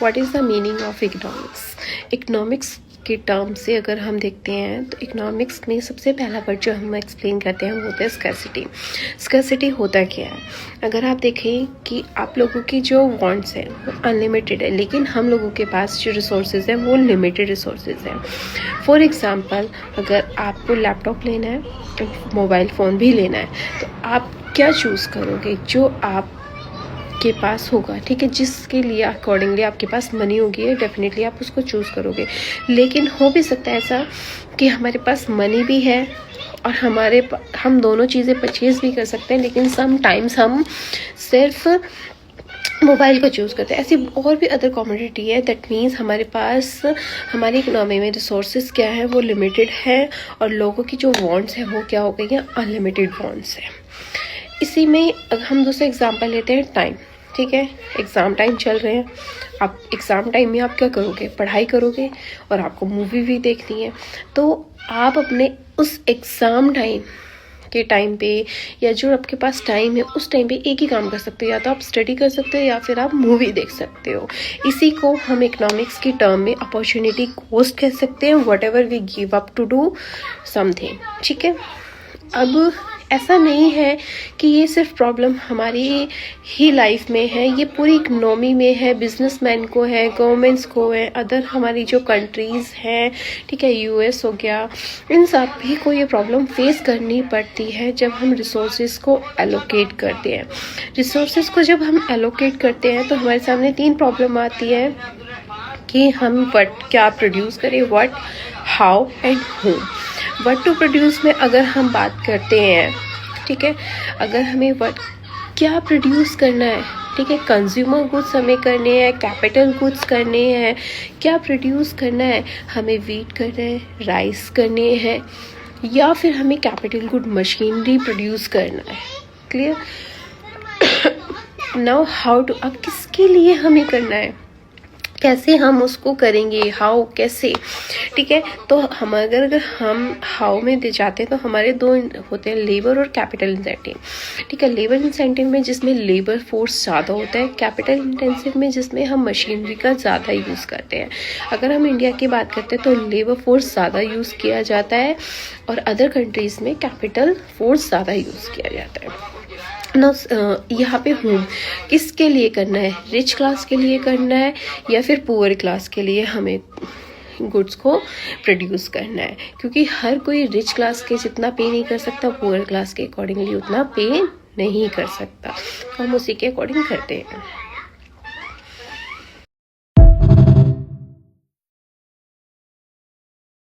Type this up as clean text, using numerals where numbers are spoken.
What is the meaning of economics? Economics के term से अगर हम देखते हैं तो इकोनॉमिक्स में सबसे पहला वर्ड जो हम एक्सप्लेन करते हैं वो होता है स्कैरसिटी। स्कैरसिटी होता क्या है? अगर आप देखें कि आप लोगों की जो वांट्स हैं वो अनलिमिटेड है, लेकिन हम लोगों के पास जो रिसोर्सेज हैं वो लिमिटेड रिसोर्सेज हैं। फॉर एग्जांपल, अगर आपको लैपटॉप लेना है, मोबाइल फ़ोन भी लेना है, तो आप क्या चूज़ करोगे? जो आप के पास होगा, ठीक है, जिसके लिए अकॉर्डिंगली आपके पास मनी होगी, डेफिनेटली आप उसको चूज़ करोगे। लेकिन हो भी सकता है ऐसा कि हमारे पास मनी भी है और हम दोनों चीज़ें परचेज़ भी कर सकते हैं, लेकिन सम टाइम्स हम सिर्फ मोबाइल को चूज़ करते हैं। ऐसी और भी अदर कमोडिटी है, दैट मीन्स हमारे पास हमारी इकोनॉमी में रिसोर्सेज क्या है वो लिमिटेड है, और लोगों की जो वांट्स हैं वो क्या हो गई हैं, अनलिमिटेड वांट्स है। इसी में हम दूसरा एग्जांपल लेते हैं, टाइम। ठीक है, एग्ज़ाम टाइम चल रहे हैं, आप एग्ज़ाम टाइम में आप क्या करोगे? पढ़ाई करोगे, और आपको मूवी भी देखनी है। तो आप अपने उस एग्ज़ाम टाइम के टाइम पे, या जो आपके पास टाइम है उस टाइम पे एक ही काम कर सकते हो, या तो आप स्टडी कर सकते हो या फिर आप मूवी देख सकते हो। इसी को हम इकोनॉमिक्स की टर्म में अपॉर्चुनिटी कॉस्ट कह सकते हैं, whatever we give up to do something. ठीक है, अब ऐसा नहीं है कि ये सिर्फ प्रॉब्लम हमारी ही लाइफ में है, ये पूरी इकनॉमी में है, बिजनेसमैन को है, गवर्नमेंट्स को है, अदर हमारी जो कंट्रीज़ हैं, ठीक है, यूएस हो गया, इन सब भी को ये प्रॉब्लम फेस करनी पड़ती है जब हम रिसोर्सेज को एलोकेट करते हैं। रिसोर्सेज को जब हम एलोकेट करते हैं तो हमारे सामने 3 प्रॉब्लम आती है कि हम क्या प्रोड्यूस करें, what, how and whom. What to produce में अगर हम बात करते हैं, ठीक है, अगर हमें क्या प्रोड्यूस करना है, ठीक है, कंज्यूमर गुड्स हमें करने हैं, कैपिटल गुड्स करने हैं, क्या प्रोड्यूस करना है, हमें वीट करना है, राइस करने हैं, या फिर हमें कैपिटल गुड मशीनरी प्रोड्यूस करना है। क्लियर? नाउ हाउ टू, अब किसके लिए हमें करना है, कैसे हम उसको करेंगे, हाउ, कैसे? ठीक है, तो अगर हम हाउ में दे जाते हैं तो हमारे 2 होते हैं, लेबर और कैपिटल इंसेंटिव। ठीक है, लेबर इंसेंटिव में जिसमें लेबर फोर्स ज़्यादा होता है, कैपिटल इंटेंसिव में जिसमें हम मशीनरी का ज़्यादा यूज़ करते हैं। अगर हम इंडिया की बात करते हैं तो लेबर फोर्स ज़्यादा यूज़ किया जाता है, और अदर कंट्रीज़ में कैपिटल फोर्स ज़्यादा यूज़ किया जाता है ना। यहाँ पे होम किसके लिए करना है, रिच क्लास के लिए करना है या फिर पुअर क्लास के लिए हमें गुड्स को प्रोड्यूस करना है? क्योंकि हर कोई रिच क्लास के जितना पे नहीं कर सकता, पुअर क्लास के अकॉर्डिंगली उतना पे नहीं कर सकता, तो हम उसी के अकॉर्डिंग करते हैं।